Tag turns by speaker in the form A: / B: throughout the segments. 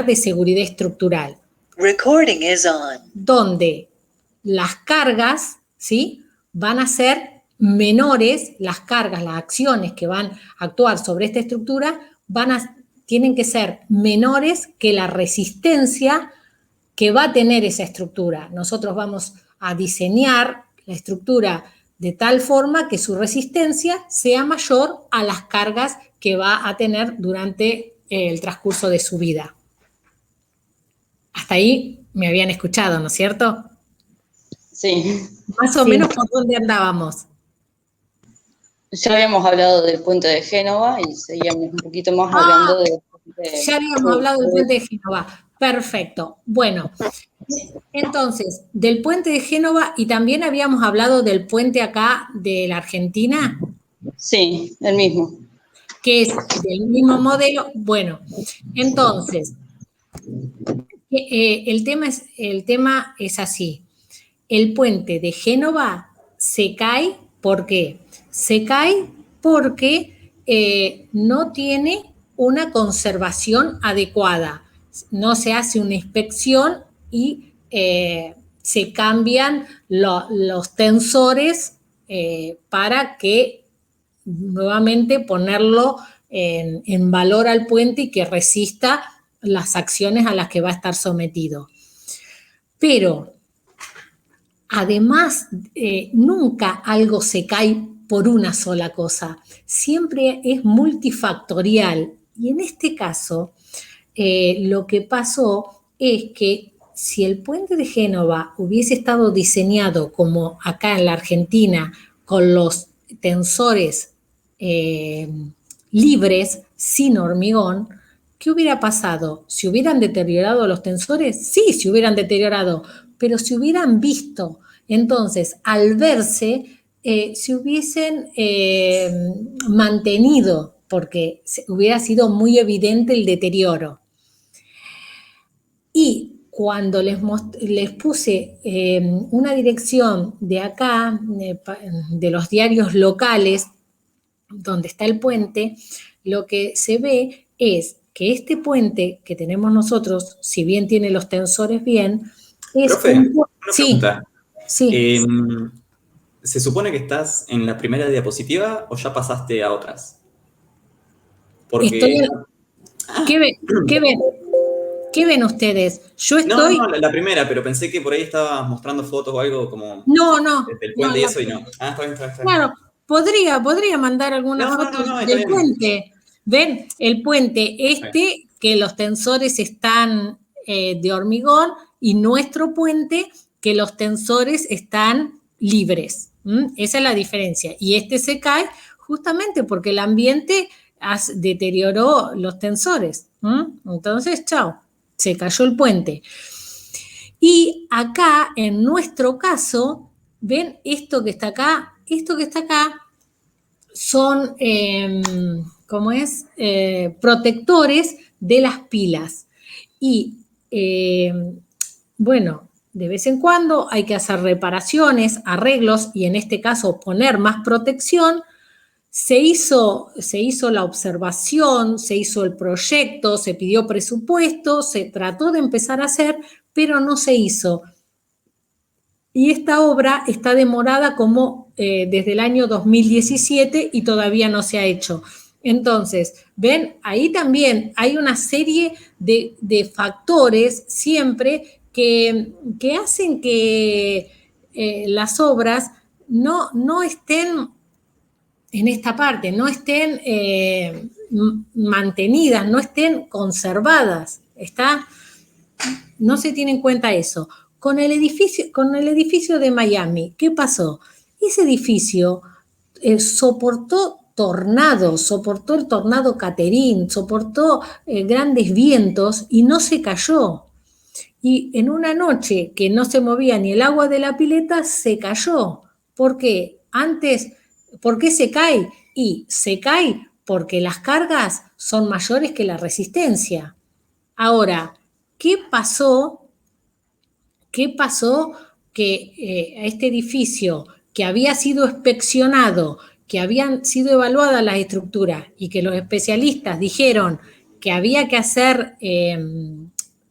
A: de seguridad estructural.
B: Recording is on.
A: Donde las cargas, ¿sí?, van a ser menores, las cargas, las acciones que van a actuar sobre esta estructura tienen que ser menores que la resistencia que va a tener esa estructura. Nosotros vamos a diseñar la estructura de tal forma que su resistencia sea mayor a las cargas que va a tener durante el transcurso de su vida. Hasta ahí me habían escuchado, ¿no es cierto?
C: Sí.
A: Más o menos por dónde andábamos.
C: Ya habíamos hablado del puente de Génova y seguíamos un poquito más hablando de...
A: Ya habíamos hablado del puente de Génova. Perfecto. Bueno, entonces, del puente de Génova, y también habíamos hablado del puente acá de la Argentina.
C: Sí, el mismo.
A: Que es del mismo modelo. Bueno, entonces, el tema es así. El puente de Génova se cae, ¿por qué? Se cae porque no tiene una conservación adecuada. No se hace una inspección y se cambian los tensores para que nuevamente ponerlo en valor al puente y que resista las acciones a las que va a estar sometido. Pero además, nunca algo se cae por una sola cosa, siempre es multifactorial. Y en este caso, lo que pasó es que si el puente de Génova hubiese estado diseñado como acá en la Argentina, con los tensores libres, sin hormigón, ¿qué hubiera pasado? ¿Se hubieran deteriorado los tensores? Sí, se hubieran deteriorado, pero se hubieran visto. Entonces, al verse, se hubiesen mantenido, porque hubiera sido muy evidente el deterioro. Y cuando les puse una dirección de acá, de los diarios locales, donde está el puente, lo que se ve es que este puente que tenemos nosotros, si bien tiene los tensores bien, es
D: Profe, una pregunta.
A: Sí.
D: ¿Se supone que estás en la primera diapositiva o ya pasaste a otras? Porque...
A: ¿Qué ven ustedes? Yo estoy...
D: No, la primera, pero pensé que por ahí estabas mostrando fotos o algo como...
A: No.
D: Del puente y eso y no. Ah, está bien.
A: Claro, podría mandar algunas fotos del puente. ¿Ven? El puente que los tensores están de hormigón, y nuestro puente, que los tensores están libres. Esa es la diferencia. Y este se cae justamente porque el ambiente deterioró los tensores. Entonces, chao, se cayó el puente. Y acá, en nuestro caso, ¿ven esto que está acá? Esto que está acá son, protectores de las pilas. Y, bueno, de vez en cuando hay que hacer reparaciones, arreglos, y en este caso poner más protección. Se hizo la observación, se hizo el proyecto, se pidió presupuesto, se trató de empezar a hacer, pero no se hizo. Y esta obra está demorada como desde el año 2017 y todavía no se ha hecho. Entonces, ven, ahí también hay una serie de factores siempre que hacen que las obras no estén en esta parte, no estén mantenidas, no estén conservadas. No se tiene en cuenta eso. Con el edificio de Miami, ¿qué pasó? Ese edificio soportó tornados, soportó el tornado Catherine, soportó grandes vientos y no se cayó. Y en una noche que no se movía ni el agua de la pileta, se cayó. ¿Por qué? ¿Por qué se cae? Y se cae porque las cargas son mayores que la resistencia. Ahora, ¿qué pasó que a este edificio que había sido inspeccionado, que habían sido evaluadas las estructuras y que los especialistas dijeron que había que hacer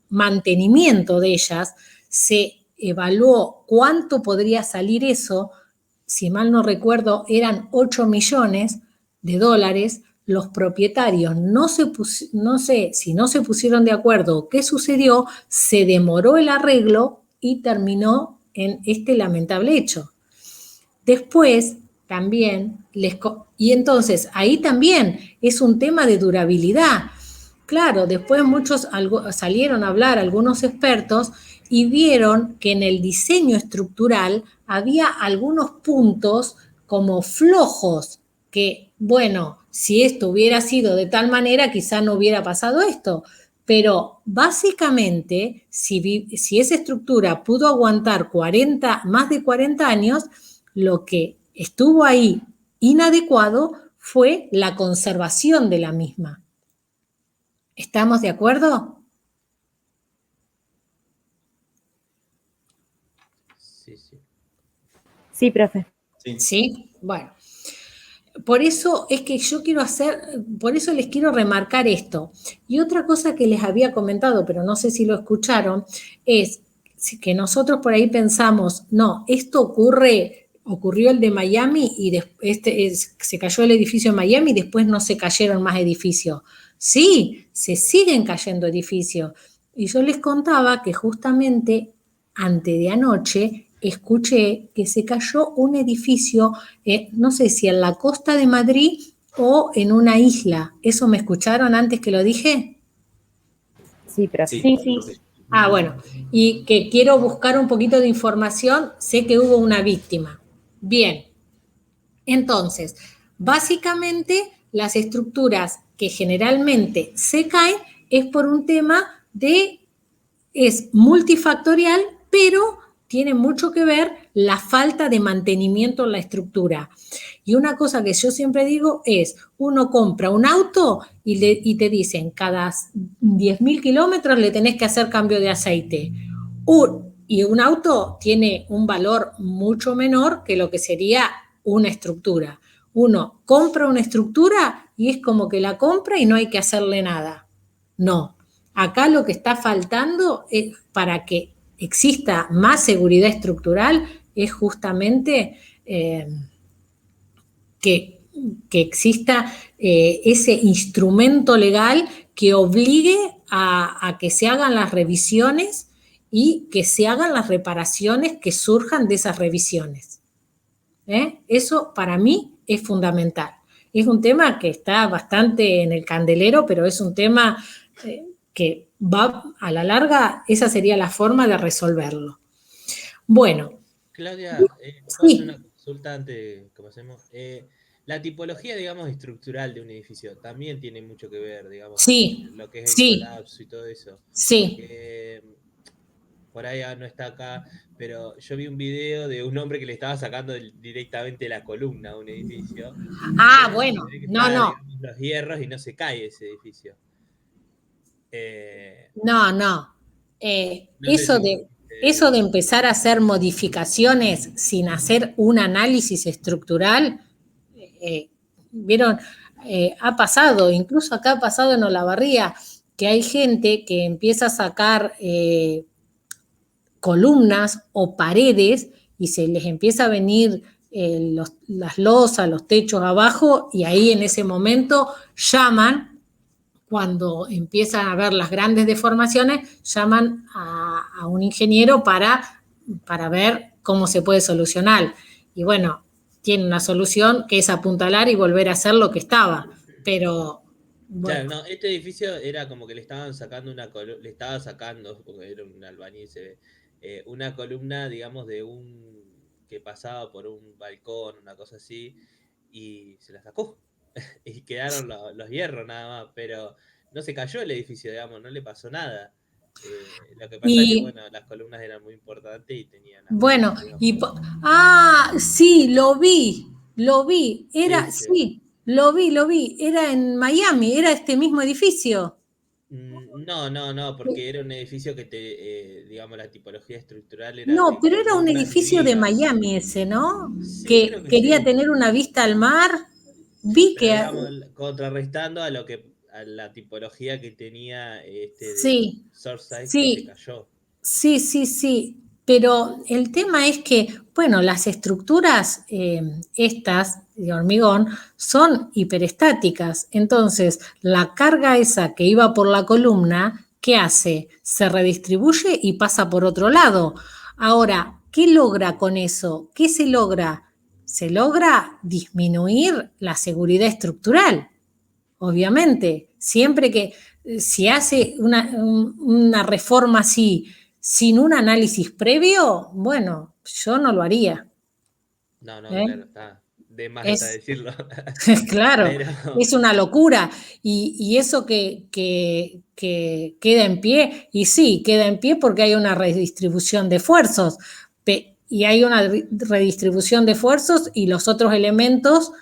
A: mantenimiento de ellas, se evaluó cuánto podría salir eso, si mal no recuerdo, eran 8 millones de dólares. Los propietarios no sé si no se pusieron de acuerdo o qué sucedió, se demoró el arreglo y terminó en este lamentable hecho. Después, también, y entonces ahí también es un tema de durabilidad. Claro, después salieron a hablar algunos expertos y vieron que en el diseño estructural había algunos puntos como flojos, que, bueno, si esto hubiera sido de tal manera, quizá no hubiera pasado esto. Pero básicamente, si esa estructura pudo aguantar más de 40 años, lo que estuvo ahí inadecuado fue la conservación de la misma. ¿Estamos de acuerdo?
E: Sí, sí.
F: Sí, profe.
A: Sí, bueno. Por eso es que por eso les quiero remarcar esto. Y otra cosa que les había comentado, pero no sé si lo escucharon, es que nosotros por ahí pensamos, no, esto ocurrió el de Miami y se cayó el edificio en Miami y después no se cayeron más edificios. Sí, se siguen cayendo edificios. Y yo les contaba que justamente antes de anoche escuché que se cayó un edificio, no sé si en la costa de Madrid o en una isla. ¿Eso me escucharon antes que lo dije?
F: Sí, profe.
D: Sí.
A: Ah, bueno, y que quiero buscar un poquito de información, sé que hubo una víctima. Bien, entonces, básicamente las estructuras que generalmente se caen es por un tema es multifactorial, pero tiene mucho que ver la falta de mantenimiento en la estructura. Y una cosa que yo siempre digo es, uno compra un auto y te dicen, cada 10.000 kilómetros le tenés que hacer cambio de aceite. Y un auto tiene un valor mucho menor que lo que sería una estructura. Uno compra una estructura y es como que la compra y no hay que hacerle nada. No. Acá lo que está faltando para que exista más seguridad estructural es justamente que exista ese instrumento legal que obligue a que se hagan las revisiones y que se hagan las reparaciones que surjan de esas revisiones. Eso para mí es fundamental. Es un tema que está bastante en el candelero, pero es un tema que va a la larga, esa sería la forma de resolverlo. Bueno.
E: Claudia, ¿puedo hacer una consulta antes que pasemos? La tipología, digamos, estructural de un edificio también tiene mucho que ver, digamos, con lo que es el colapso y todo eso.
A: Sí.
E: Porque, por ahí no está acá, pero yo vi un video de un hombre que le estaba sacando directamente la columna a un edificio.
A: Ah, bueno, no.
E: Digamos, los hierros y no se cae ese edificio.
A: No. Eso de empezar a hacer modificaciones sin hacer un análisis estructural, vieron, ha pasado, incluso acá ha pasado en Olavarría, que hay gente que empieza a sacar columnas o paredes y se les empieza a venir las losas, los techos abajo, y ahí en ese momento llaman, cuando empiezan a ver las grandes deformaciones, llaman a un ingeniero para ver cómo se puede solucionar. Y bueno, tiene una solución que es apuntalar y volver a hacer lo que estaba, pero... Bueno.
E: Claro, no, este edificio era como que le estaban sacando porque era un albañil, una columna, digamos, que pasaba por un balcón, una cosa así, y se la sacó. Y quedaron los hierros nada más, pero no se cayó el edificio, digamos, no le pasó nada. Lo que pasa es que, bueno, las columnas eran muy importantes y tenían...
A: Bueno, sí, lo vi, era, sí, lo vi, era en Miami, era este mismo edificio.
E: No, porque era un edificio que digamos, la tipología estructural era...
A: No, pero era un edificio de Miami ese, ¿no?
E: Sí,
A: que quería tener una vista al mar. Vi
E: pero, digamos, contrarrestando a lo que a la tipología que tenía
A: Sí,
E: SourceSide que se
A: sí,
E: cayó.
A: sí. Pero el tema es que, bueno, las estructuras estas de hormigón son hiperestáticas. Entonces, la carga esa que iba por la columna, ¿qué hace? Se redistribuye y pasa por otro lado. Ahora, ¿qué logra con eso? ¿Qué se logra? Se logra disminuir la seguridad estructural. Obviamente, siempre que si hace una reforma así sin un análisis previo, bueno, yo no lo haría.
E: No,
A: ¿Eh?
E: claro, está de más está decirlo.
A: Claro,
E: Pero,
A: es una locura. Y eso que queda en pie, y sí, queda en pie porque hay una redistribución de esfuerzos. Y hay una redistribución de esfuerzos y los otros elementos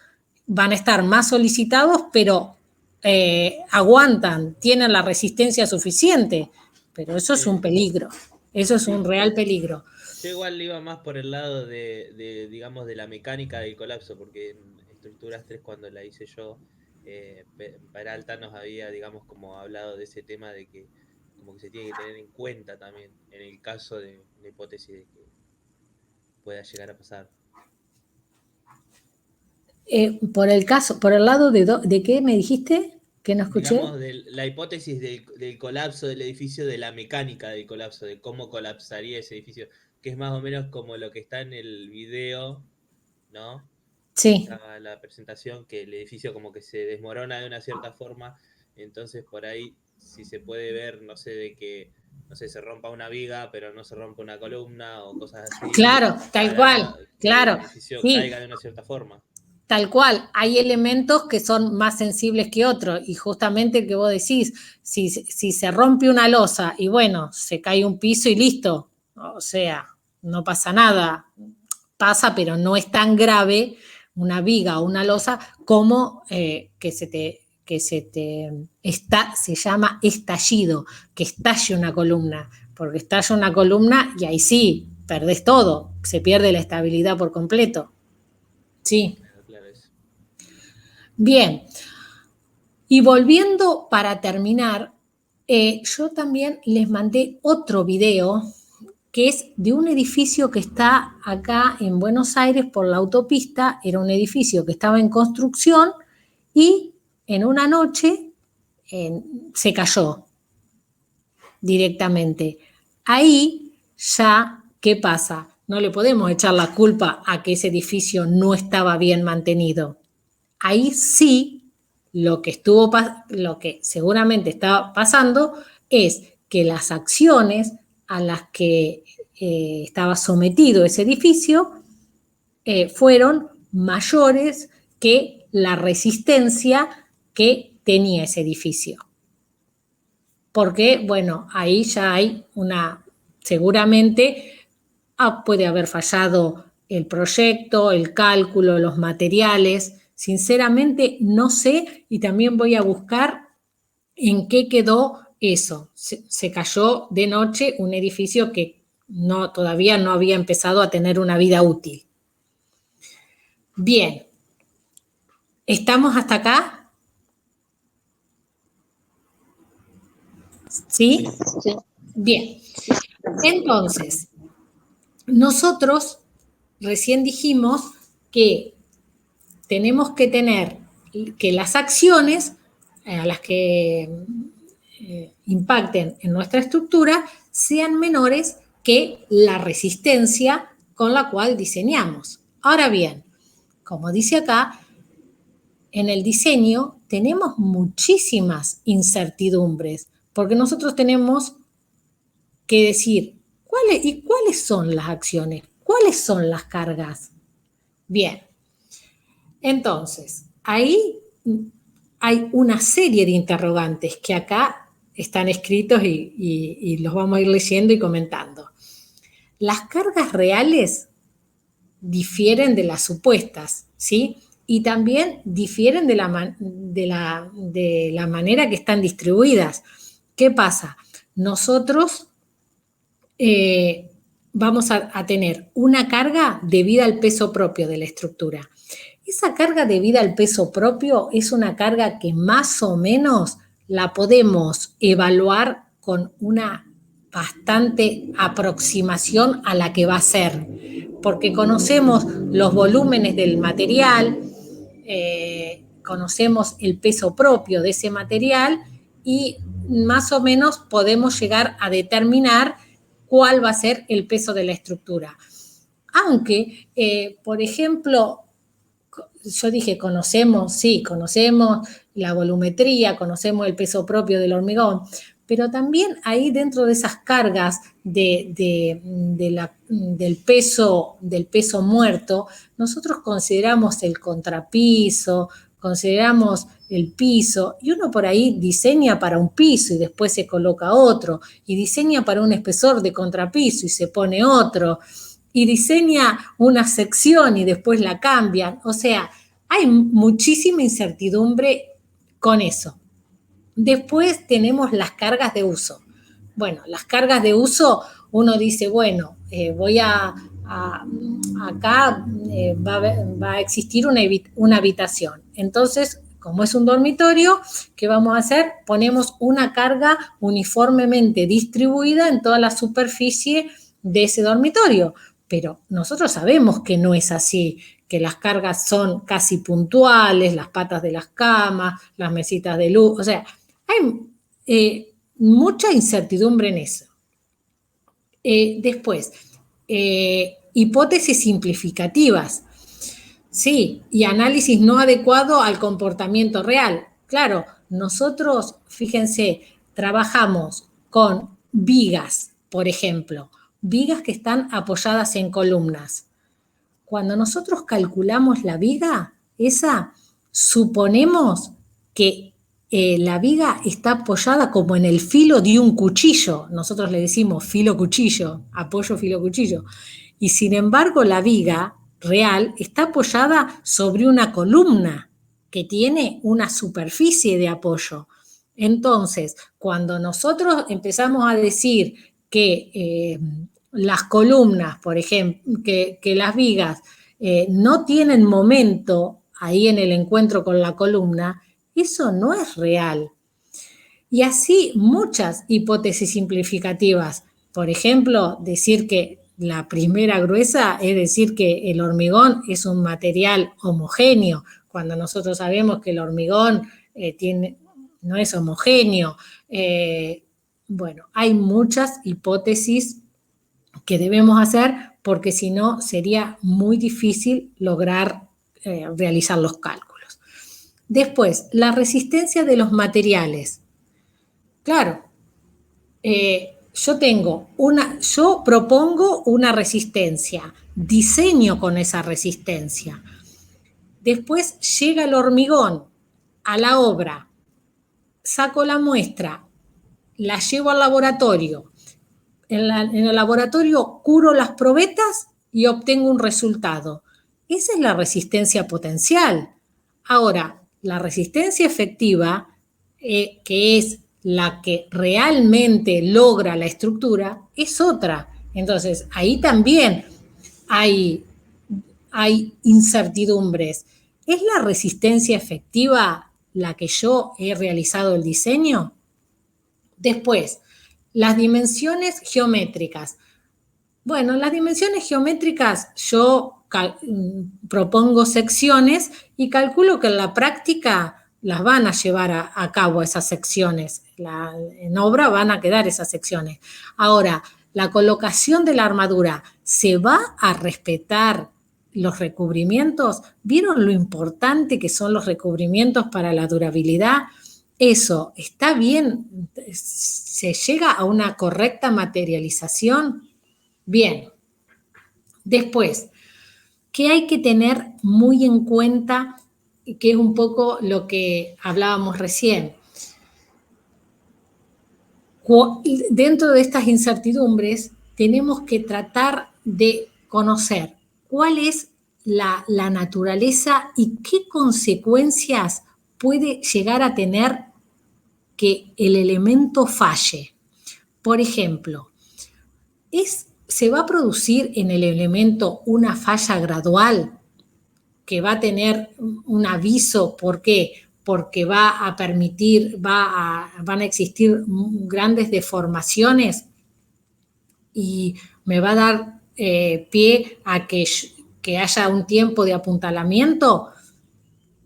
A: van a estar más solicitados, pero aguantan, tienen la resistencia suficiente. Pero eso es un peligro, eso es un real peligro.
E: yo igual iba más por el lado digamos, de la mecánica del colapso, porque en Estructuras 3, cuando la hice yo, Peralta nos había, digamos, como hablado de ese tema de que como que se tiene que tener en cuenta también en el caso de la hipótesis de que pueda llegar a pasar.
A: Por el lado de ¿qué me dijiste? Que no escuché.
E: Digamos, la hipótesis del colapso del edificio, de la mecánica del colapso, de cómo colapsaría ese edificio, que es más o menos como lo que está en el video, ¿no?
A: Sí.
E: La presentación, que el edificio como que se desmorona de una cierta forma, entonces por ahí si se puede ver, no sé, de que, no sé, se rompa una viga, pero no se rompa una columna o cosas así.
A: Claro, tal cual,
E: Que
A: claro.
E: el edificio
A: Sí.
E: caiga de una cierta forma.
A: Tal cual, hay elementos que son más sensibles que otros y justamente el que vos decís, si se rompe una losa y bueno, se cae un piso y listo, o sea, no pasa nada, pasa pero no es tan grave una viga o una losa como se llama estallido, que estalle una columna, porque estalla una columna y ahí sí, perdés todo, se pierde la estabilidad por completo. Sí.
E: Claro, eso.
A: Bien, y volviendo para terminar, yo también les mandé otro video que es de un edificio que está acá en Buenos Aires por la autopista. Era un edificio que estaba en construcción y en una noche se cayó directamente. Ahí ya, ¿qué pasa? No le podemos echar la culpa a que ese edificio no estaba bien mantenido. Ahí sí, lo que seguramente estaba pasando es que las acciones a las que estaba sometido ese edificio fueron mayores que la resistencia que tenía ese edificio. Porque, bueno, ahí ya hay seguramente puede haber fallado el proyecto, el cálculo, los materiales. Sinceramente no sé y también voy a buscar en qué quedó eso. Se cayó de noche un edificio que todavía no había empezado a tener una vida útil. Bien, ¿estamos hasta acá? ¿Sí?
C: Sí.
A: Bien, entonces, nosotros recién dijimos que tenemos que tener que las acciones a las que impacten en nuestra estructura sean menores que la resistencia con la cual diseñamos. Ahora bien, como dice acá, en el diseño tenemos muchísimas incertidumbres, porque nosotros tenemos que decir, ¿cuáles son las acciones? ¿Cuáles son las cargas? Bien, entonces, ahí hay una serie de interrogantes que acá están escritos y los vamos a ir leyendo y comentando. Las cargas reales difieren de las supuestas, ¿sí? Y también difieren de la manera que están distribuidas. ¿Qué pasa? Nosotros vamos a tener una carga debida al peso propio de la estructura. Esa carga debida al peso propio es una carga que más o menos la podemos evaluar con una bastante aproximación a la que va a ser, porque conocemos los volúmenes del material, conocemos el peso propio de ese material y más o menos podemos llegar a determinar cuál va a ser el peso de la estructura. Aunque, por ejemplo, yo dije, conocemos la volumetría, conocemos el peso propio del hormigón, pero también ahí dentro de esas cargas del peso muerto, nosotros consideramos el contrapiso, consideramos el piso, y uno por ahí diseña para un piso y después se coloca otro, y diseña para un espesor de contrapiso y se pone otro, y diseña una sección y después la cambian. O sea, hay muchísima incertidumbre con eso. Después tenemos las cargas de uso. Bueno, las cargas de uso, uno dice, bueno, acá va a existir una habitación. Entonces, como es un dormitorio, ¿qué vamos a hacer? Ponemos una carga uniformemente distribuida en toda la superficie de ese dormitorio. Pero nosotros sabemos que no es así, que las cargas son casi puntuales, las patas de las camas, las mesitas de luz, o sea, hay mucha incertidumbre en eso. Después, hipótesis simplificativas, sí, y análisis no adecuado al comportamiento real. Claro, nosotros, fíjense, trabajamos con vigas, por ejemplo, vigas que están apoyadas en columnas. Cuando nosotros calculamos la viga, suponemos que la viga está apoyada como en el filo de un cuchillo. Nosotros le decimos filo-cuchillo, apoyo filo-cuchillo. Y sin embargo, la viga real está apoyada sobre una columna que tiene una superficie de apoyo. Entonces, cuando nosotros empezamos a decir que las columnas, por ejemplo, que las vigas no tienen momento ahí en el encuentro con la columna, eso no es real. Y así muchas hipótesis simplificativas. Por ejemplo, decir que la primera gruesa es decir que el hormigón es un material homogéneo, cuando nosotros sabemos que el hormigón no es homogéneo. Bueno, hay muchas hipótesis que debemos hacer porque si no sería muy difícil lograr realizar los cálculos. Después, la resistencia de los materiales. Claro, yo propongo una resistencia, diseño con esa resistencia. Después llega el hormigón a la obra, saco la muestra, la llevo al laboratorio. En el laboratorio curo las probetas y obtengo un resultado. Esa es la resistencia potencial. Ahora, la resistencia efectiva, que es la que realmente logra la estructura, es otra. Entonces, ahí también hay incertidumbres. ¿Es la resistencia efectiva la que yo he realizado el diseño? Después, las dimensiones geométricas. Bueno, las dimensiones geométricas yo propongo secciones y calculo que en la práctica las van a llevar a cabo esas secciones. En obra van a quedar esas secciones. Ahora, la colocación de la armadura, ¿se va a respetar los recubrimientos? ¿Vieron lo importante que son los recubrimientos para la durabilidad? Eso, ¿está bien? ¿Se llega a una correcta materialización? Bien. Después, ¿qué hay que tener muy en cuenta? Que es un poco lo que hablábamos recién. Dentro de estas incertidumbres, tenemos que tratar de conocer cuál es la naturaleza y qué consecuencias puede llegar a tener que el elemento falle. Por ejemplo, ¿se va a producir en el elemento una falla gradual? que va a tener un aviso. ¿Por qué? Porque va a permitir, van a existir grandes deformaciones y me va a dar pie a que haya un tiempo de apuntalamiento.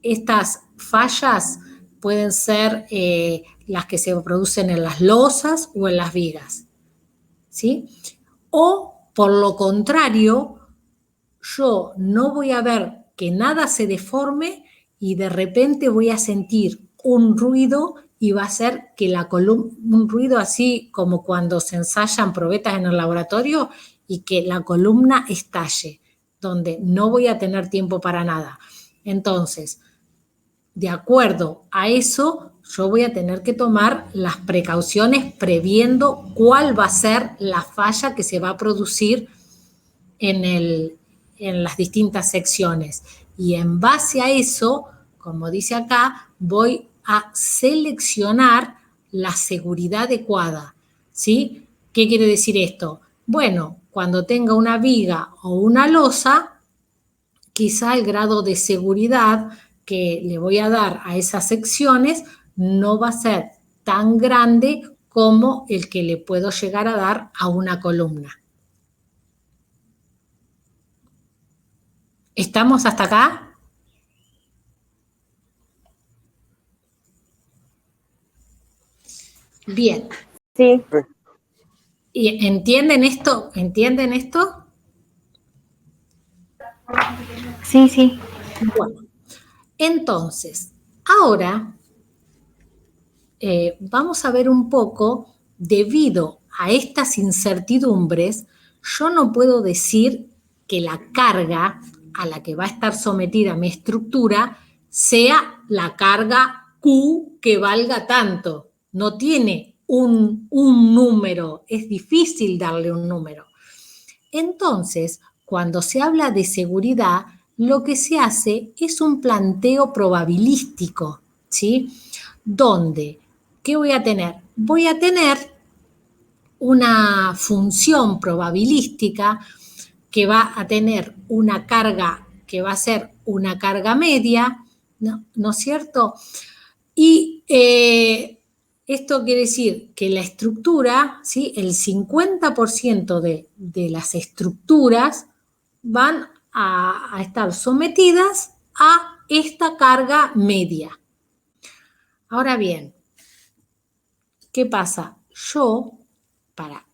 A: Estas fallas pueden ser las que se producen en las losas o en las vigas, ¿sí? O, por lo contrario, yo no voy a ver que nada se deforme y de repente voy a sentir un ruido y va a ser que la columna, un ruido así como cuando se ensayan probetas en el laboratorio y que la columna estalle, donde no voy a tener tiempo para nada. Entonces, de acuerdo a eso, yo voy a tener que tomar las precauciones previendo cuál va a ser la falla que se va a producir en las distintas secciones. Y en base a eso, como dice acá, voy a seleccionar la seguridad adecuada, ¿sí? ¿Qué quiere decir esto? Bueno, cuando tenga una viga o una losa, quizá el grado de seguridad que le voy a dar a esas secciones no va a ser tan grande como el que le puedo llegar a dar a una columna. ¿Estamos hasta acá? Bien.
F: Sí.
A: ¿Y entienden esto? ¿Entienden esto?
F: Sí, sí.
A: Bueno, entonces, ahora vamos a ver un poco, debido a estas incertidumbres, yo no puedo decir que la carga a la que va a estar sometida mi estructura sea la carga Q que valga tanto. No tiene un número, es difícil darle un número. Entonces, cuando se habla de seguridad, lo que se hace es un planteo probabilístico, ¿sí? Donde, ¿qué voy a tener? Voy a tener una función probabilística que va a tener una carga que va a ser una carga media, ¿no es cierto? Y esto quiere decir que la estructura, ¿sí? El 50% de las estructuras van a estar sometidas a esta carga media. Ahora bien, ¿qué pasa? Yo, para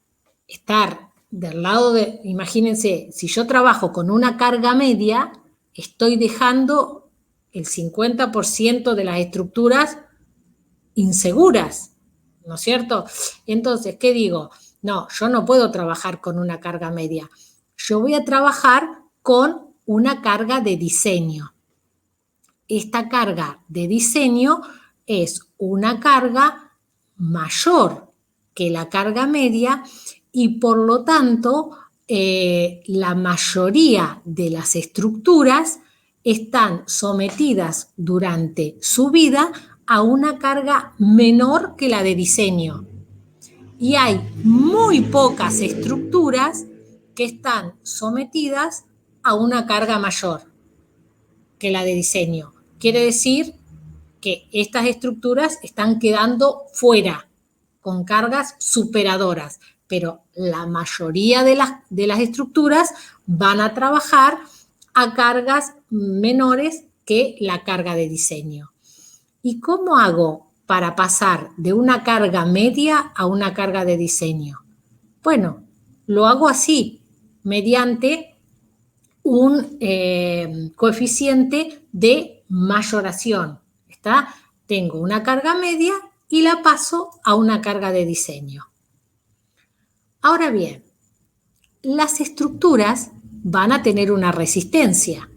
A: estar del lado de, imagínense, si yo trabajo con una carga media, estoy dejando el 50% de las estructuras inseguras, ¿no es cierto? Entonces, ¿qué digo? No, yo no puedo trabajar con una carga media. Yo voy a trabajar con una carga de diseño. Esta carga de diseño es una carga mayor que la carga media y por lo tanto la mayoría de las estructuras están sometidas durante su vida a una carga menor que la de diseño. Y hay muy pocas estructuras que están sometidas a una carga mayor que la de diseño. Quiere decir que estas estructuras están quedando fuera, con cargas superadoras, pero la mayoría de las estructuras van a trabajar a cargas menores que la carga de diseño. ¿Y cómo hago para pasar de una carga media a una carga de diseño? Bueno, lo hago así, mediante un coeficiente de mayoración. ¿Está? Tengo una carga media y la paso a una carga de diseño. Ahora bien, las estructuras van a tener una resistencia.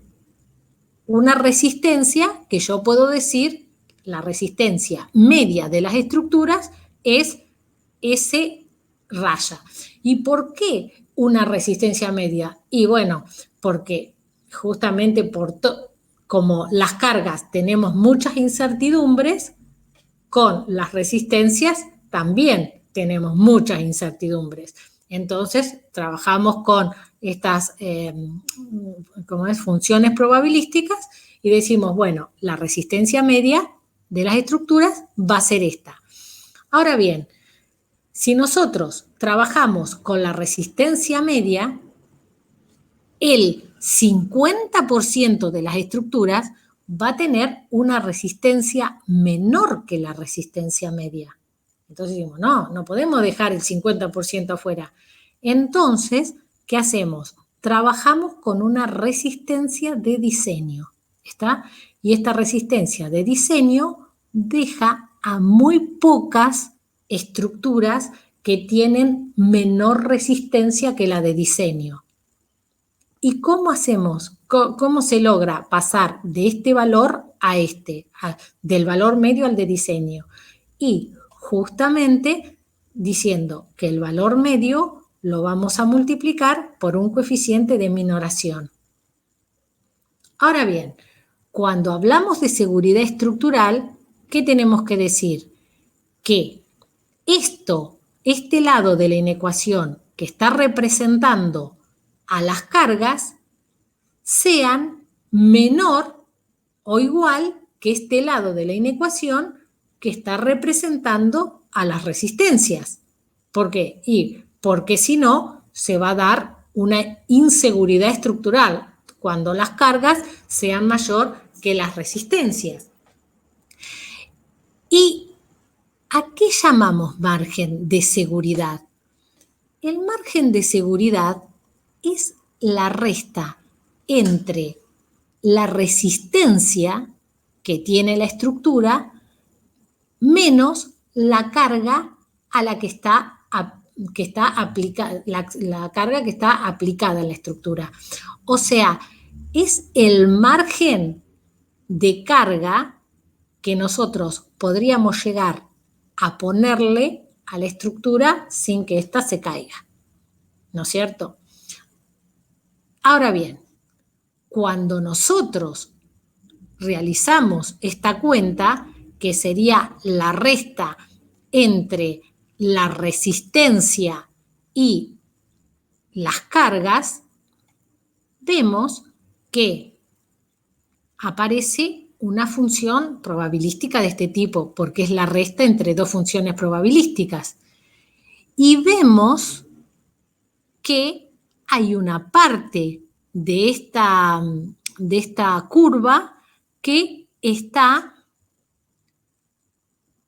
A: Una resistencia que yo puedo decir, la resistencia media de las estructuras es S raya. ¿Y por qué una resistencia media? Y bueno, porque justamente como las cargas tenemos muchas incertidumbres, con las resistencias también tenemos muchas incertidumbres. Entonces, trabajamos con estas funciones probabilísticas y decimos, bueno, la resistencia media de las estructuras va a ser esta. Ahora bien, si nosotros trabajamos con la resistencia media, el 50% de las estructuras va a tener una resistencia menor que la resistencia media. Entonces decimos, no podemos dejar el 50% afuera. Entonces, ¿qué hacemos? Trabajamos con una resistencia de diseño, ¿está? Y esta resistencia de diseño deja a muy pocas estructuras que tienen menor resistencia que la de diseño. ¿Y cómo hacemos? ¿Cómo se logra pasar de este valor a este, del valor medio al de diseño? Y justamente diciendo que el valor medio lo vamos a multiplicar por un coeficiente de minoración. Ahora bien, cuando hablamos de seguridad estructural, ¿qué tenemos que decir? Que este lado de la inecuación que está representando a las cargas sean menor o igual que este lado de la inecuación que está representando a las resistencias. ¿Por qué? Porque si no, se va a dar una inseguridad estructural cuando las cargas sean mayor que las resistencias. ¿Y a qué llamamos margen de seguridad? El margen de seguridad es la resta entre la resistencia que tiene la estructura menos la carga a la que está aplicada, la carga que está aplicada en la estructura. O sea, es el margen de carga que nosotros podríamos llegar a ponerle a la estructura sin que ésta se caiga, ¿no es cierto? Ahora bien, cuando nosotros realizamos esta cuenta, que sería la resta entre la resistencia y las cargas, vemos que aparece una función probabilística de este tipo, porque es la resta entre dos funciones probabilísticas. Y vemos que hay una parte de esta curva que está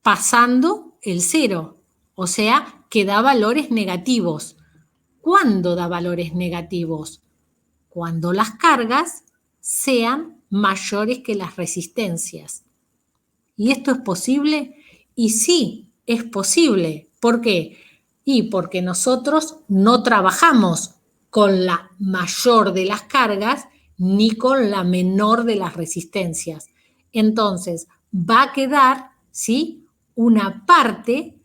A: pasando el cero, o sea, que da valores negativos. ¿Cuándo da valores negativos? Cuando las cargas sean mayores que las resistencias. ¿Y esto es posible? Y sí, es posible. ¿Por qué? Y porque nosotros no trabajamos con la mayor de las cargas ni con la menor de las resistencias. Entonces, va a quedar, ¿sí?, una parte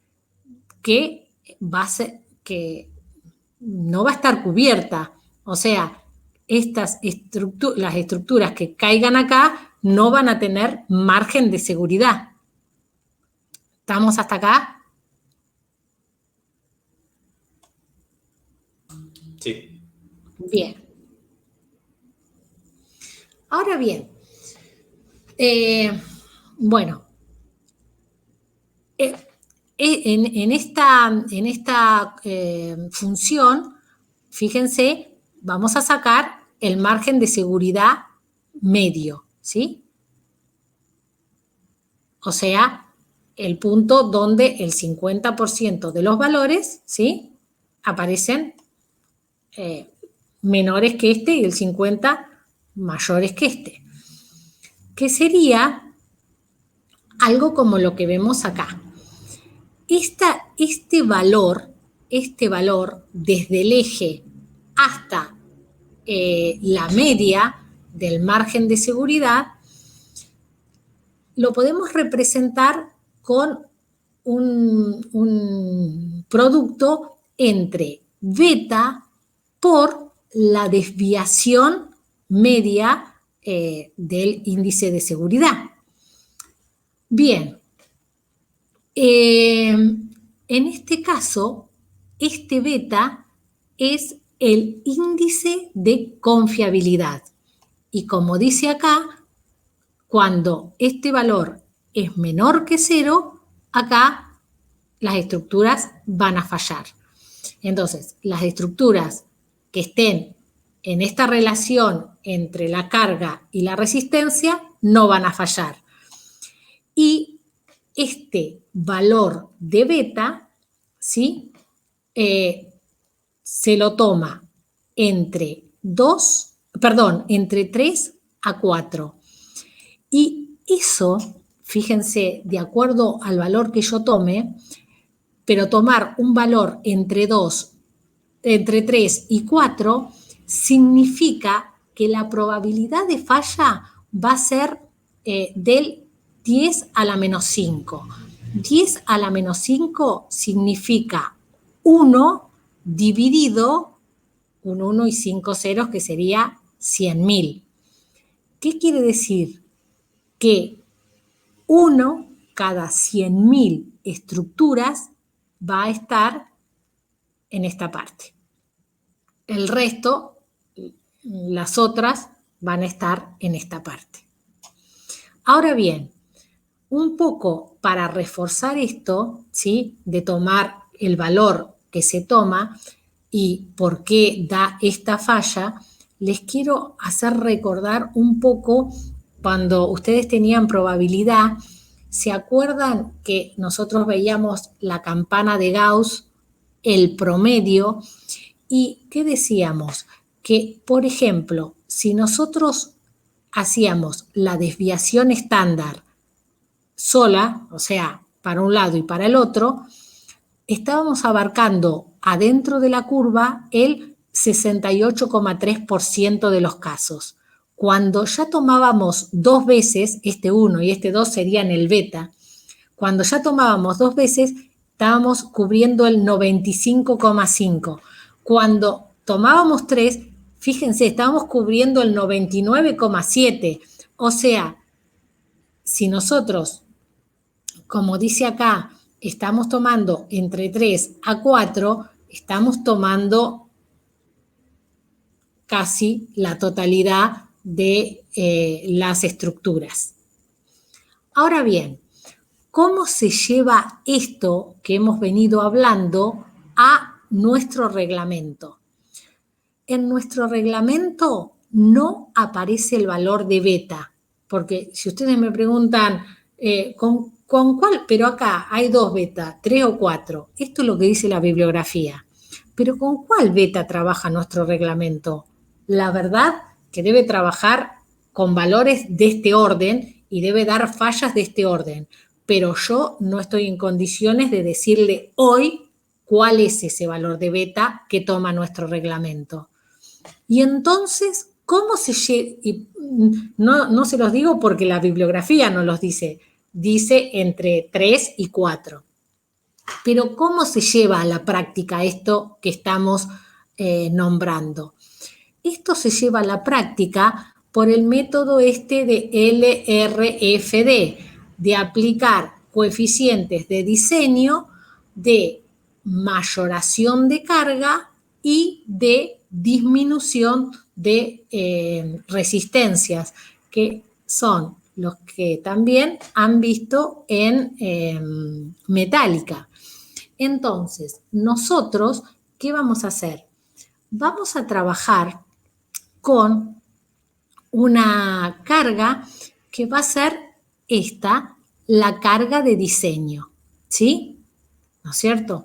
A: que no va a estar cubierta. O sea, las estructuras que caigan acá no van a tener margen de seguridad. ¿Estamos hasta acá?
D: Sí.
A: Bien. Ahora bien, bueno, en esta función, fíjense, vamos a sacar el margen de seguridad medio, ¿sí? O sea, el punto donde el 50% de los valores, ¿sí?, aparecen menores que este y el 50% mayores que este. Que sería algo como lo que vemos acá. Este valor desde el eje hasta la media del margen de seguridad, lo podemos representar con un producto entre beta por la desviación media del índice de seguridad. Bien, en este caso, este beta es el índice de confiabilidad. Y como dice acá, cuando este valor es menor que 0, acá las estructuras van a fallar. Entonces, las estructuras que estén en esta relación entre la carga y la resistencia no van a fallar. Y este valor de beta, ¿sí? Se lo toma entre 3 a 4. Y eso, fíjense, de acuerdo al valor que yo tome, pero tomar un valor entre 3 y 4 significa que la probabilidad de falla va a ser del 10 a la menos 5. 10 a la menos 5 significa 1 dividido un 1 y 5 ceros, que sería 100.000. ¿Qué quiere decir? Que 1 cada 100.000 estructuras va a estar en esta parte. El resto, las otras, van a estar en esta parte. Ahora bien, un poco para reforzar esto, ¿sí? De tomar el valor que se toma y por qué da esta falla, les quiero hacer recordar un poco cuando ustedes tenían probabilidad. ¿Se acuerdan que nosotros veíamos la campana de Gauss, el promedio? ¿Y qué decíamos? Que, por ejemplo, si nosotros hacíamos la desviación estándar sola, o sea, para un lado y para el otro, estábamos abarcando adentro de la curva el 68,3% de los casos. Cuando ya tomábamos 2 veces, este 1 y este 2 serían el beta, cuando ya tomábamos 2 veces, estábamos cubriendo el 95,5%. Cuando tomábamos 3, fíjense, estábamos cubriendo el 99,7%. O sea, si nosotros, como dice acá, estamos tomando entre 3 a 4, estamos tomando casi la totalidad de las estructuras. Ahora bien, ¿cómo se lleva esto que hemos venido hablando a nuestro reglamento? En nuestro reglamento no aparece el valor de beta, porque si ustedes me preguntan ¿con cuál? Pero acá hay 2 beta, 3 o 4. Esto es lo que dice la bibliografía. Pero ¿con cuál beta trabaja nuestro reglamento? La verdad que debe trabajar con valores de este orden y debe dar fallas de este orden. Pero yo no estoy en condiciones de decirle hoy cuál es ese valor de beta que toma nuestro reglamento. Y entonces, ¿cómo se llega? No se los digo porque la bibliografía no los dice. Dice entre 3 y 4. Pero ¿cómo se lleva a la práctica esto que estamos nombrando? Esto se lleva a la práctica por el método este de LRFD, de aplicar coeficientes de diseño, de mayoración de carga y de disminución de resistencias, que son los que también han visto en metálica. Entonces, nosotros, ¿qué vamos a hacer? Vamos a trabajar con una carga que va a ser esta, la carga de diseño, ¿sí? ¿No es cierto?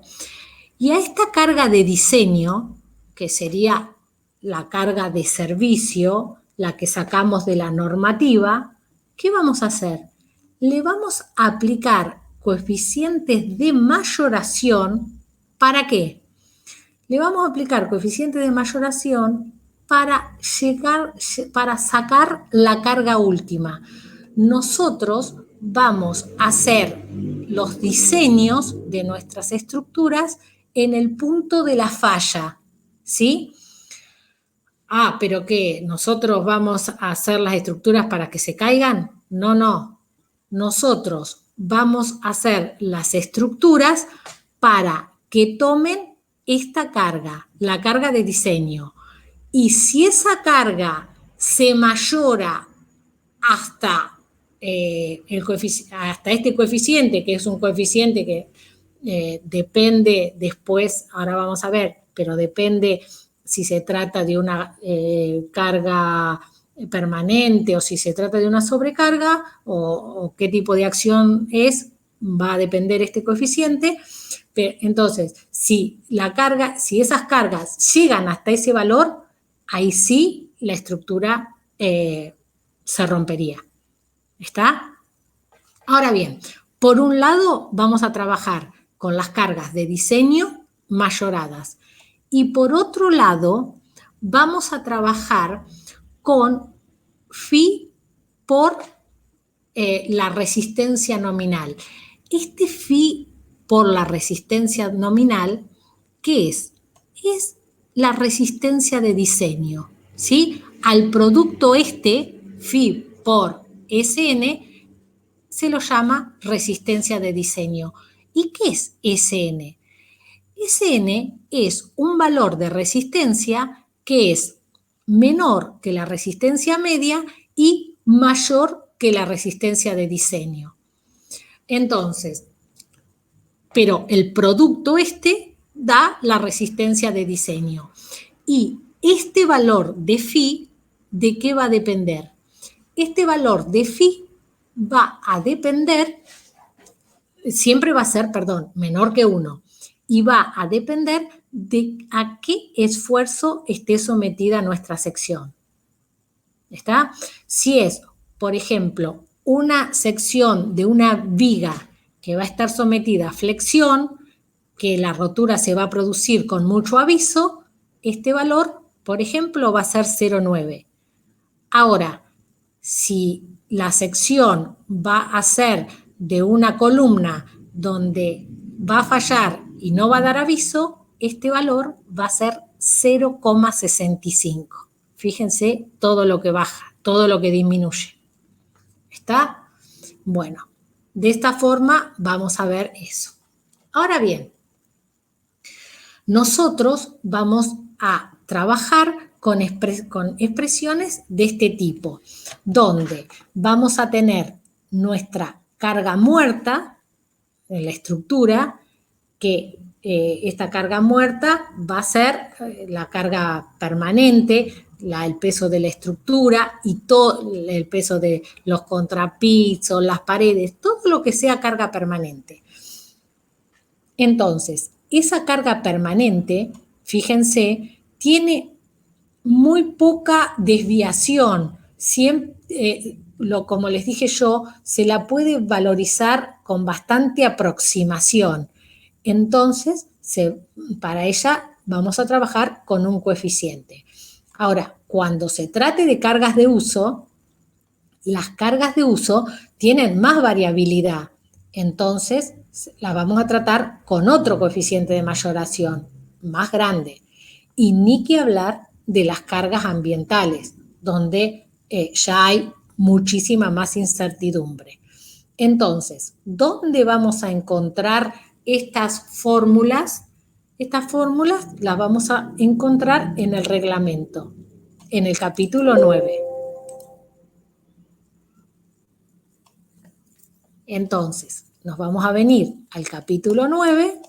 A: Y a esta carga de diseño, que sería la carga de servicio, la que sacamos de la normativa, ¿qué vamos a hacer? Le vamos a aplicar coeficientes de mayoración. ¿Para qué? Le vamos a aplicar coeficientes de mayoración para sacar la carga última. Nosotros vamos a hacer los diseños de nuestras estructuras en el punto de la falla, ¿sí? ¿Pero qué? ¿Nosotros vamos a hacer las estructuras para que se caigan? No. Nosotros vamos a hacer las estructuras para que tomen esta carga, la carga de diseño, y si esa carga se mayora hasta, hasta este coeficiente, que es un coeficiente que depende después, ahora vamos a ver, pero depende si se trata de una carga permanente o si se trata de una sobrecarga o qué tipo de acción es, va a depender este coeficiente. Pero, entonces, si esas cargas llegan hasta ese valor, ahí sí la estructura se rompería. ¿Está? Ahora bien, por un lado vamos a trabajar con las cargas de diseño mayoradas y por otro lado vamos a trabajar con phi por la resistencia nominal. Este phi por la resistencia nominal, ¿qué es? Es la resistencia de diseño, ¿sí? Al producto phi por Sn, se lo llama resistencia de diseño. ¿Y qué es Sn? Sn es un valor de resistencia que es menor que la resistencia media y mayor que la resistencia de diseño. Entonces, pero el producto da la resistencia de diseño. Y este valor de phi, ¿de qué va a depender? Este valor de phi va a depender, siempre va a ser, menor que 1, y va a depender de a qué esfuerzo esté sometida nuestra sección. ¿Está? Si es, por ejemplo, una sección de una viga que va a estar sometida a flexión, que la rotura se va a producir con mucho aviso, este valor, por ejemplo, va a ser 0,9. Ahora, si la sección va a ser de una columna donde va a fallar y no va a dar aviso, este valor va a ser 0,65. Fíjense todo lo que baja, todo lo que disminuye. ¿Está? Bueno, de esta forma vamos a ver eso. Ahora bien, nosotros vamos a trabajar con expresiones de este tipo, donde vamos a tener nuestra carga muerta en la estructura, que esta carga muerta va a ser la carga permanente, el peso de la estructura y todo el peso de los contrapisos, las paredes, todo lo que sea carga permanente. Entonces, esa carga permanente, fíjense, tiene muy poca desviación. Siempre, como les dije yo, se la puede valorizar con bastante aproximación. Entonces, para ella vamos a trabajar con un coeficiente. Ahora, cuando se trate de cargas de uso, las cargas de uso tienen más variabilidad. Entonces, las vamos a tratar con otro coeficiente de mayoración, más grande. Y ni que hablar de las cargas ambientales, donde ya hay muchísima más incertidumbre. Entonces, ¿dónde vamos a encontrar estas fórmulas? Estas fórmulas las vamos a encontrar en el reglamento, en el capítulo 9. Entonces, nos vamos a venir al capítulo 9.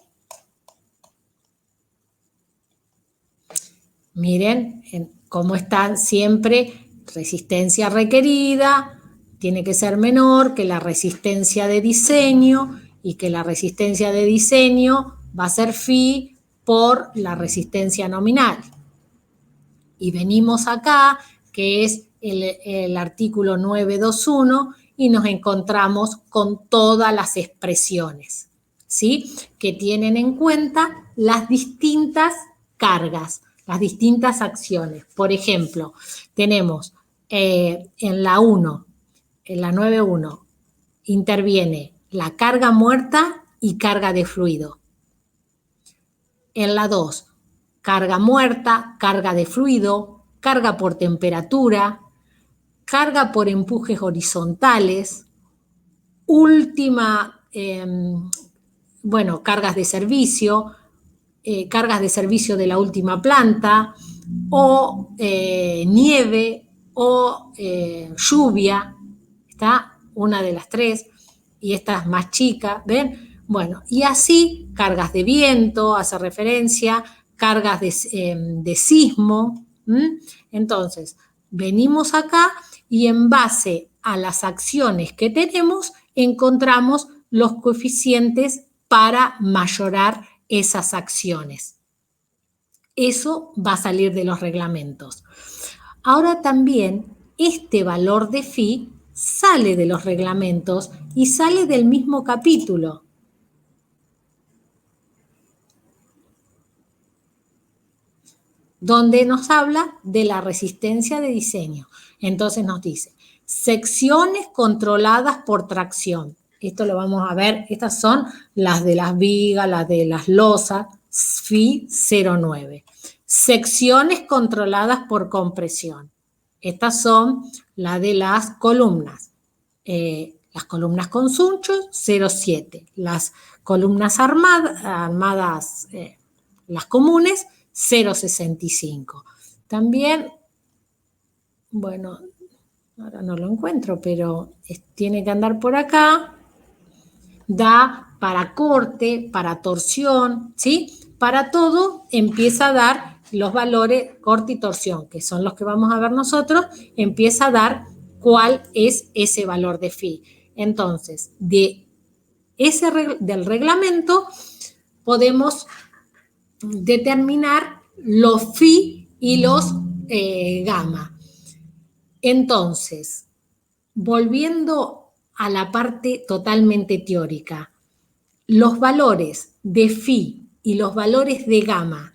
A: Miren cómo están siempre: resistencia requerida tiene que ser menor que la resistencia de diseño y que la resistencia de diseño va a ser phi por la resistencia nominal. Y venimos acá, que es el artículo 921, y nos encontramos con todas las expresiones, ¿sí? Que tienen en cuenta las distintas cargas, las distintas acciones. Por ejemplo, tenemos en la 1, en la 9.1, interviene la carga muerta y carga de fluido. En la 2, carga muerta, carga de fluido, carga por temperatura, carga por empujes horizontales, cargas de servicio, cargas de servicio de la última planta, o nieve, o lluvia, ¿está? Una de las tres, y esta es más chica, ¿ven? Bueno, y así cargas de viento, hace referencia, cargas de sismo. Entonces, venimos acá y en base a las acciones que tenemos, encontramos los coeficientes para mayorar esas acciones. Eso va a salir de los reglamentos. Ahora también este valor de phi sale de los reglamentos y sale del mismo capítulo. Donde nos habla de la resistencia de diseño. Entonces nos dice, secciones controladas por tracción. Esto lo vamos a ver, estas son las de las vigas, las de las losas, phi 0,9. Secciones controladas por compresión. Estas son las de las columnas. Las columnas con sunchos, 0,7. Las columnas armadas, las comunes, 0,65. También, bueno, ahora no lo encuentro, pero tiene que andar por acá. Da para corte, para torsión, ¿sí? Para todo empieza a dar los valores corte y torsión, que son los que vamos a ver nosotros, empieza a dar cuál es ese valor de phi. Entonces, del reglamento podemos determinar los phi y los gamma. Entonces, volviendo a la parte totalmente teórica, los valores de phi y los valores de gamma,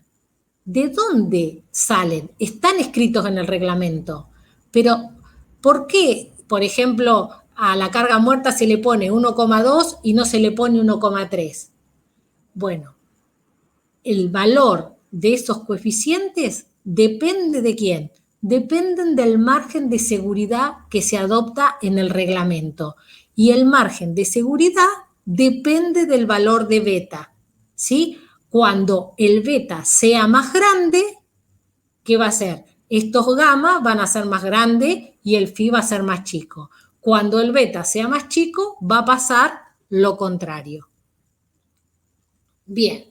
A: ¿de dónde salen? Están escritos en el reglamento, pero ¿por qué, por ejemplo, a la carga muerta se le pone 1,2 y no se le pone 1,3? Bueno, el valor de esos coeficientes depende de quién. Dependen del margen de seguridad que se adopta en el reglamento. Y el margen de seguridad depende del valor de beta, ¿sí? Cuando el beta sea más grande, ¿qué va a ser? Estos gamma van a ser más grandes y el phi va a ser más chico. Cuando el beta sea más chico, va a pasar lo contrario. Bien.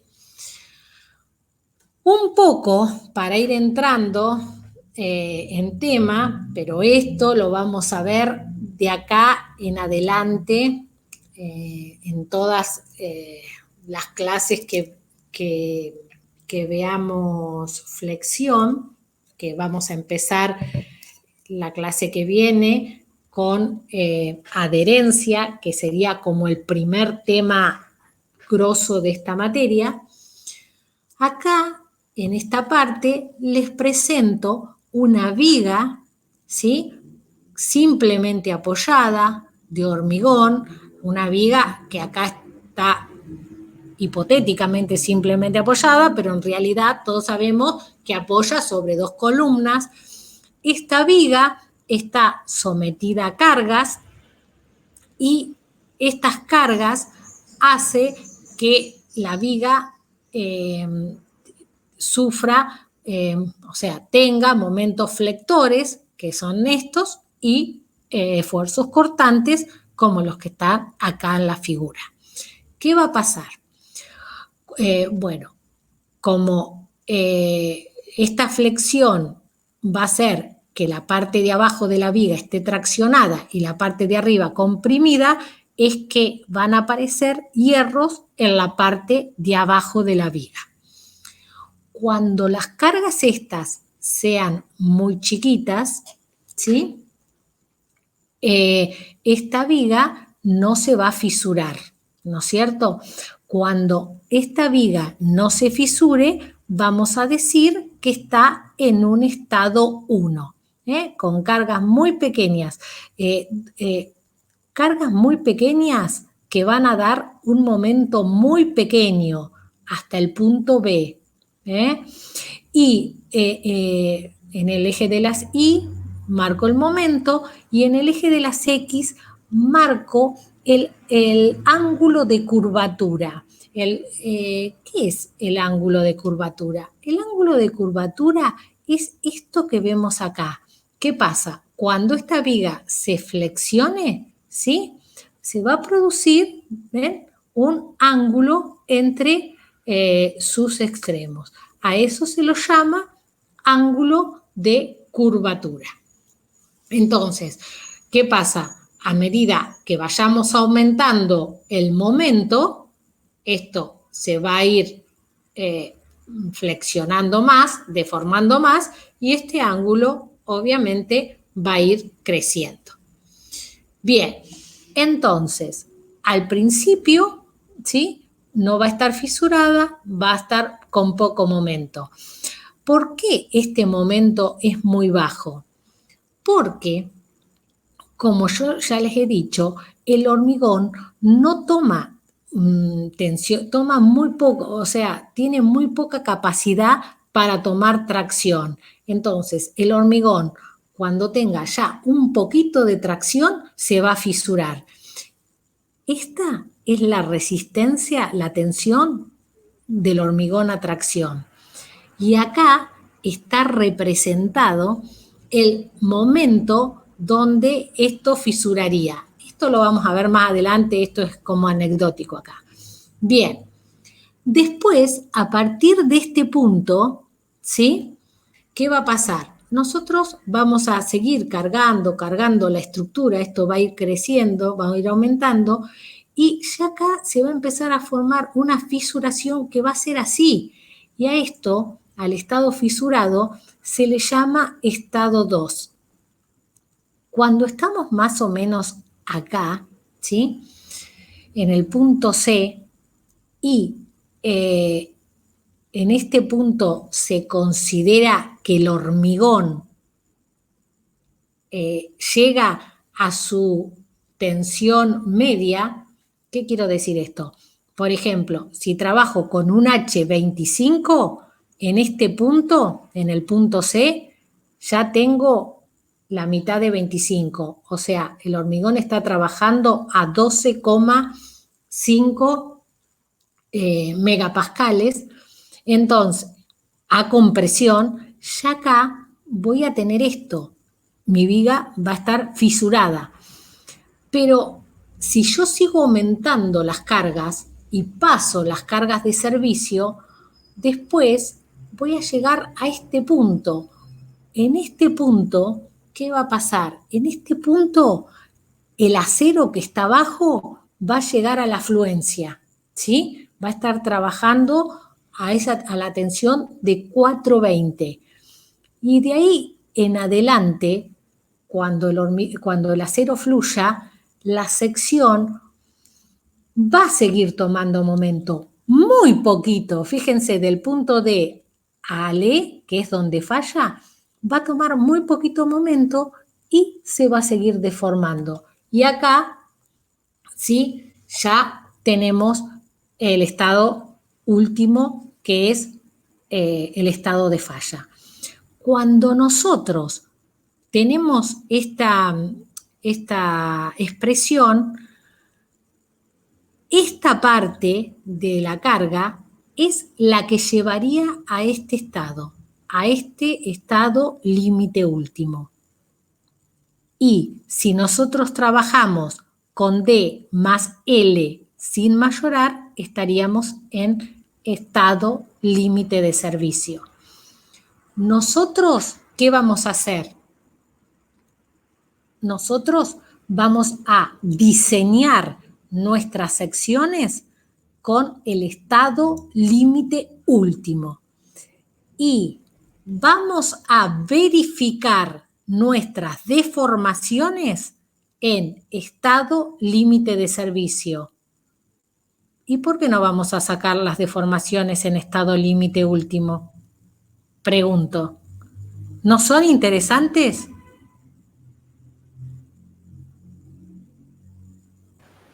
A: Un poco para ir entrando en tema, pero esto lo vamos a ver de acá en adelante en todas las clases que veamos flexión, que vamos a empezar la clase que viene con adherencia, que sería como el primer tema grosso de esta materia. Acá, en esta parte, les presento una viga, ¿sí? Simplemente apoyada, de hormigón, una viga que acá está hipotéticamente simplemente apoyada, pero en realidad todos sabemos que apoya sobre dos columnas. Esta viga está sometida a cargas y estas cargas hacen que la viga sufra, o sea, tenga momentos flectores, que son estos, y esfuerzos cortantes, como los que están acá en la figura. ¿Qué va a pasar? Bueno, como esta flexión va a hacer que la parte de abajo de la viga esté traccionada y la parte de arriba comprimida, es que van a aparecer hierros en la parte de abajo de la viga. Cuando las cargas estas sean muy chiquitas, ¿sí? Esta viga no se va a fisurar, ¿no es cierto? Cuando esta viga no se fisure, vamos a decir que está en un estado 1, con cargas muy pequeñas. Cargas muy pequeñas que van a dar un momento muy pequeño hasta el punto B. Y en el eje de las Y marco el momento y en el eje de las X marco el ángulo de curvatura. ¿Qué es el ángulo de curvatura? El ángulo de curvatura es esto que vemos acá. ¿Qué pasa? Cuando esta viga se flexione, ¿sí? Se va a producir, ¿ven?, un ángulo entre sus extremos. A eso se lo llama ángulo de curvatura. Entonces, ¿qué pasa? A medida que vayamos aumentando el momento, esto se va a ir flexionando más, deformando más, y este ángulo obviamente va a ir creciendo. Bien, entonces, al principio, ¿sí?, no va a estar fisurada, va a estar con poco momento. ¿Por qué este momento es muy bajo? Porque, como yo ya les he dicho, el hormigón no toma tensión, toma muy poco, o sea, tiene muy poca capacidad para tomar tracción. Entonces, el hormigón, cuando tenga ya un poquito de tracción, se va a fisurar. Esta es la resistencia, la tensión del hormigón a tracción. Y acá está representado el momento donde esto fisuraría. Esto lo vamos a ver más adelante, esto es como anecdótico acá. Bien, después, a partir de este punto, ¿sí?, ¿qué va a pasar? Nosotros vamos a seguir cargando la estructura, esto va a ir creciendo, va a ir aumentando, y ya acá se va a empezar a formar una fisuración que va a ser así. Y a esto, al estado fisurado, se le llama estado 2. Cuando estamos más o menos acá, ¿sí?, en el punto C, y en este punto se considera que el hormigón llega a su tensión media. ¿Qué quiero decir esto? Por ejemplo, si trabajo con un H25, en este punto, en el punto C, ya tengo la mitad de 25. O sea, el hormigón está trabajando a 12,5 megapascales. Entonces, a compresión, ya acá voy a tener esto. Mi viga va a estar fisurada. Pero si yo sigo aumentando las cargas y paso las cargas de servicio, después voy a llegar a este punto. En este punto, ¿qué va a pasar? En este punto, el acero que está abajo va a llegar a la fluencia, ¿sí? Va a estar trabajando a la tensión de 420. Y de ahí en adelante, cuando el acero fluya, la sección va a seguir tomando momento, muy poquito. Fíjense, del punto D al E, que es donde falla, va a tomar muy poquito momento y se va a seguir deformando. Y acá, sí, ya tenemos el estado último, que es el estado de falla. Cuando nosotros tenemos esta expresión, esta parte de la carga es la que llevaría a este estado límite último. Y si nosotros trabajamos con D más L sin mayorar, estaríamos en estado límite de servicio. Nosotros, ¿qué vamos a hacer? Nosotros vamos a diseñar nuestras secciones con el estado límite último y vamos a verificar nuestras deformaciones en estado límite de servicio. ¿Y por qué no vamos a sacar las deformaciones en estado límite último? Pregunto. ¿No son interesantes?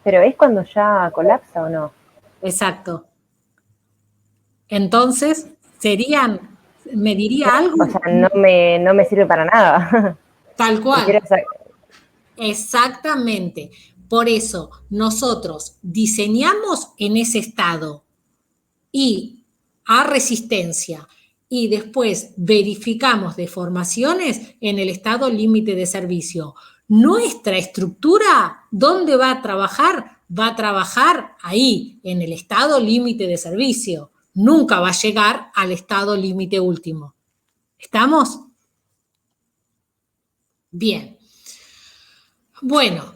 F: Pero es cuando ya colapsa, ¿o no?
A: Exacto. Entonces, ¿me diría algo?
F: O sea, no me sirve para nada.
A: Tal cual. Exactamente. Por eso nosotros diseñamos en ese estado y a resistencia y después verificamos deformaciones en el estado límite de servicio. Nuestra estructura, ¿dónde va a trabajar? Va a trabajar ahí, en el estado límite de servicio. Nunca va a llegar al estado límite último. ¿Estamos? Bien. Bueno,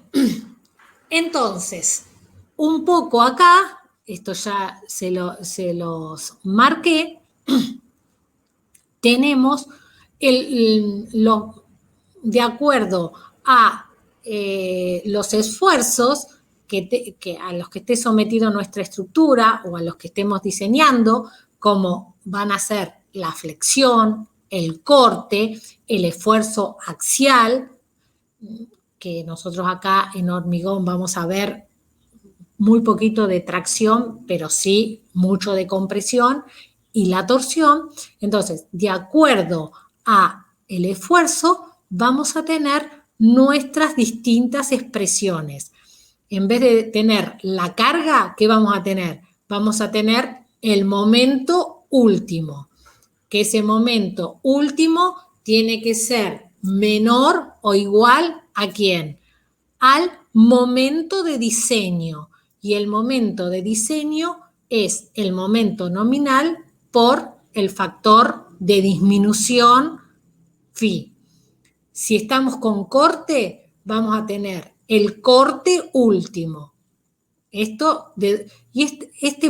A: entonces, un poco acá, esto ya se los marqué, tenemos de acuerdo a los esfuerzos que a los que esté sometido nuestra estructura o a los que estemos diseñando, como van a ser la flexión, el corte, el esfuerzo axial, que nosotros acá en hormigón vamos a ver muy poquito de tracción, pero sí mucho de compresión, y la torsión. Entonces, de acuerdo a el esfuerzo, vamos a tener nuestras distintas expresiones. En vez de tener la carga, ¿qué vamos a tener? Vamos a tener el momento último, que ese momento último tiene que ser menor o igual ¿a quién? Al momento de diseño. Y el momento de diseño es el momento nominal por el factor de disminución phi. Si estamos con corte, vamos a tener el corte último. Este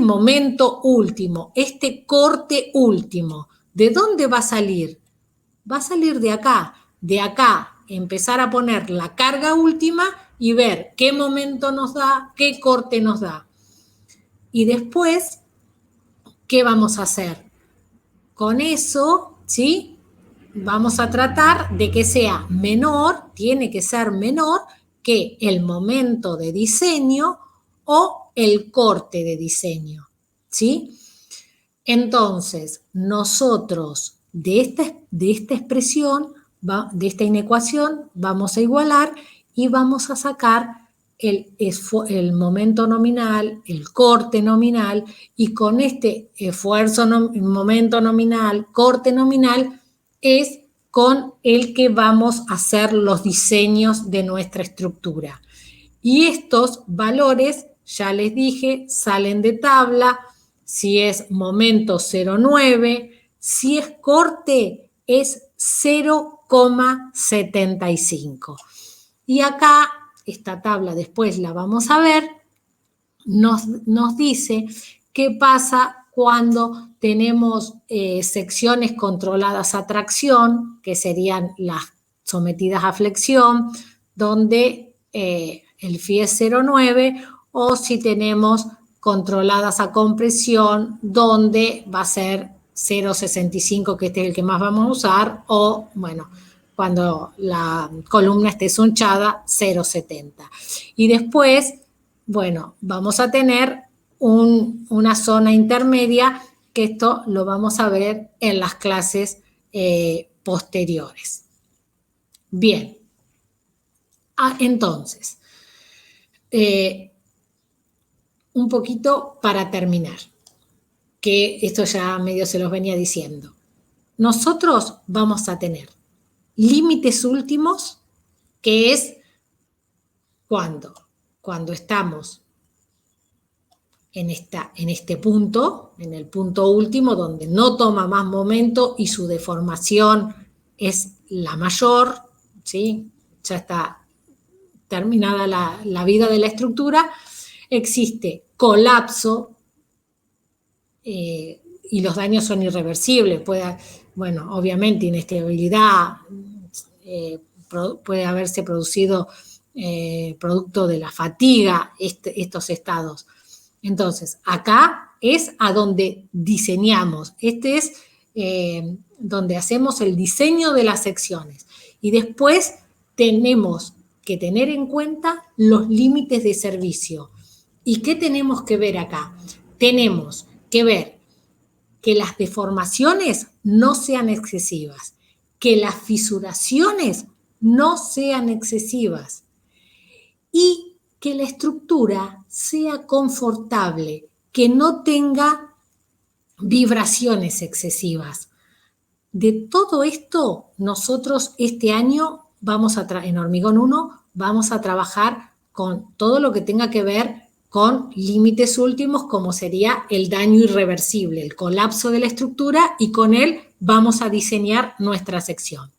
A: momento último, este corte último, ¿de dónde va a salir? Va a salir de acá. De acá empezar a poner la carga última y ver qué momento nos da, qué corte nos da. Y después, ¿qué vamos a hacer? Con eso, ¿sí? Vamos a tratar de que sea menor, tiene que ser menor que el momento de diseño o el corte de diseño, ¿sí? Entonces, nosotros de esta expresión, de esta inecuación, vamos a igualar y vamos a sacar el momento nominal, el corte nominal, y con este momento nominal, corte nominal, es con el que vamos a hacer los diseños de nuestra estructura. Y estos valores, ya les dije, salen de tabla. Si es momento 0,9, si es corte es 0,75. Y acá, esta tabla después la vamos a ver, nos dice qué pasa cuando tenemos secciones controladas a tracción, que serían las sometidas a flexión, donde el phi es 0,9, o si tenemos controladas a compresión, donde va a ser 0,65, que este es el que más vamos a usar, o, bueno, cuando la columna esté sunchada, 0,70. Y después, bueno, vamos a tener una zona intermedia, que esto lo vamos a ver en las clases posteriores. Bien. Entonces, un poquito para terminar, que esto ya medio se los venía diciendo. Nosotros vamos a tener límites últimos, que es cuando estamos en este punto, en el punto último, donde no toma más momento y su deformación es la mayor, ¿sí? Ya está terminada la vida de la estructura, existe colapso y los daños son irreversibles. Bueno, obviamente inestabilidad, puede haberse producido producto de la fatiga, estos estados. Entonces, acá es a donde diseñamos, este es donde hacemos el diseño de las secciones. Y después tenemos que tener en cuenta los límites de servicio. ¿Y qué tenemos que ver acá? Tenemos que ver que las deformaciones no sean excesivas, que las fisuraciones no sean excesivas y que la estructura sea confortable, que no tenga vibraciones excesivas. De todo esto, nosotros este año en Hormigón 1 vamos a trabajar con todo lo que tenga que ver con límites últimos, como sería el daño irreversible, el colapso de la estructura, y con él vamos a diseñar nuestra sección.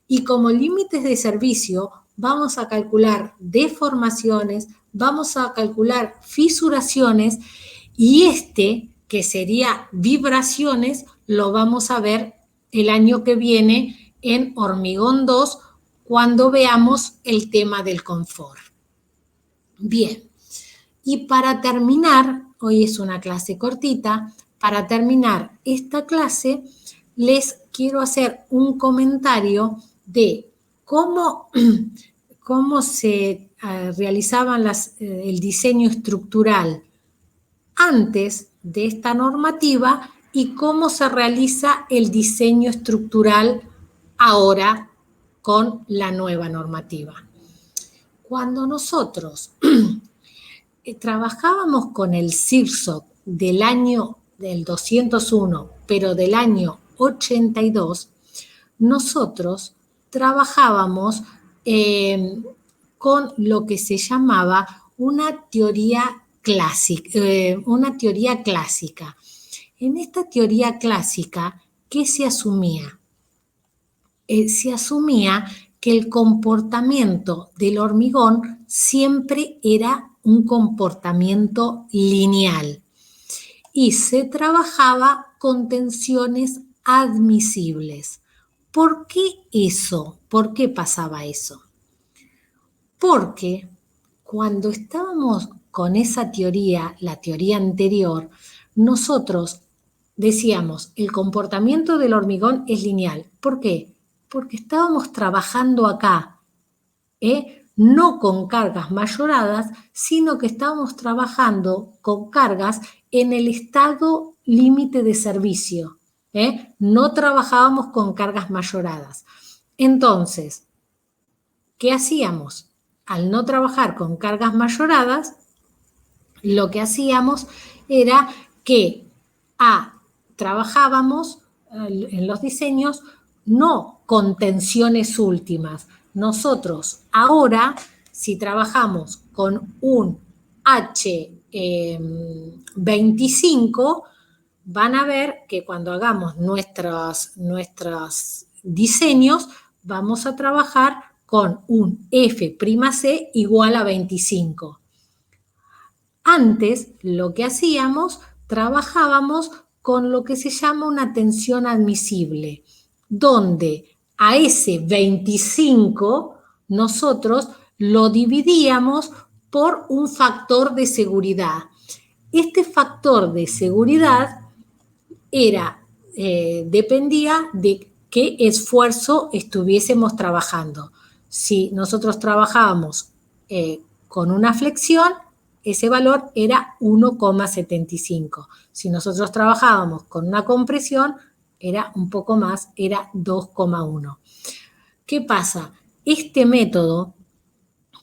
A: Y como límites de servicio, vamos a calcular deformaciones, vamos a calcular fisuraciones, y que sería vibraciones, lo vamos a ver el año que viene en Hormigón 2, cuando veamos el tema del confort. Bien, y para terminar, hoy es una clase cortita, para terminar esta clase les quiero hacer un comentario de cómo se realizaban el diseño estructural antes de esta normativa y cómo se realiza el diseño estructural ahora con la nueva normativa. Cuando nosotros trabajábamos con el CIRSOC del 201, pero del año 82, nosotros trabajábamos con lo que se llamaba una teoría clásica. En esta teoría clásica, ¿qué se asumía? Se asumía que el comportamiento del hormigón siempre era un comportamiento lineal y se trabajaba con tensiones admisibles. ¿Por qué eso? ¿Por qué pasaba eso? Porque cuando estábamos con esa teoría, la teoría anterior, nosotros decíamos, el comportamiento del hormigón es lineal. ¿Por qué? Porque estábamos trabajando acá, no con cargas mayoradas, sino que estábamos trabajando con cargas en el estado límite de servicio. No trabajábamos con cargas mayoradas. Entonces, ¿qué hacíamos? Al no trabajar con cargas mayoradas, lo que hacíamos era que trabajábamos en los diseños no con tensiones últimas. Nosotros ahora, si trabajamos con un H25, van a ver que cuando hagamos nuestros diseños, vamos a trabajar con un F'C igual a 25. Antes, lo que hacíamos, trabajábamos con lo que se llama una tensión admisible, donde a ese 25 nosotros lo dividíamos por un factor de seguridad. Este factor de seguridad dependía de qué esfuerzo estuviésemos trabajando. Si nosotros trabajábamos con una flexión, ese valor era 1,75. Si nosotros trabajábamos con una compresión, era un poco más, era 2,1. ¿Qué pasa? Este método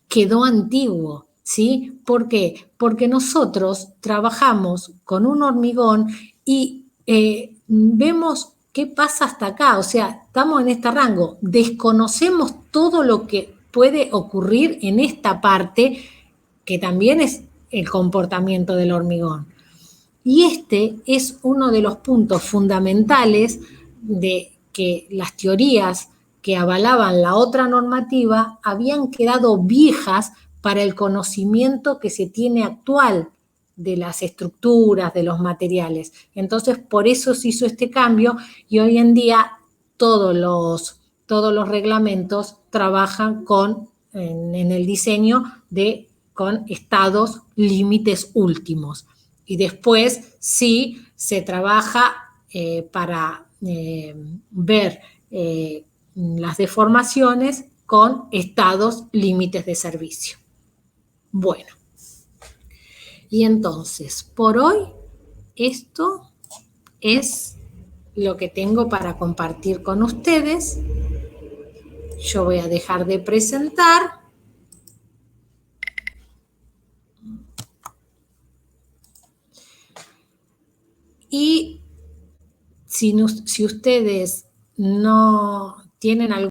A: quedó antiguo, ¿sí? ¿Por qué? Porque nosotros trabajamos con un hormigón y vemos qué pasa hasta acá, o sea, estamos en este rango, desconocemos todo lo que puede ocurrir en esta parte, que también es el comportamiento del hormigón. Y este es uno de los puntos fundamentales de que las teorías que avalaban la otra normativa habían quedado viejas para el conocimiento que se tiene actual de las estructuras, de los materiales. Entonces, por eso se hizo este cambio y hoy en día todos los reglamentos trabajan en el diseño con estados límites últimos. Y después sí se trabaja para ver las deformaciones con estados límites de servicio. Bueno, y entonces, por hoy, esto es lo que tengo para compartir con ustedes. Yo voy a dejar de presentar. Y si ustedes no tienen algún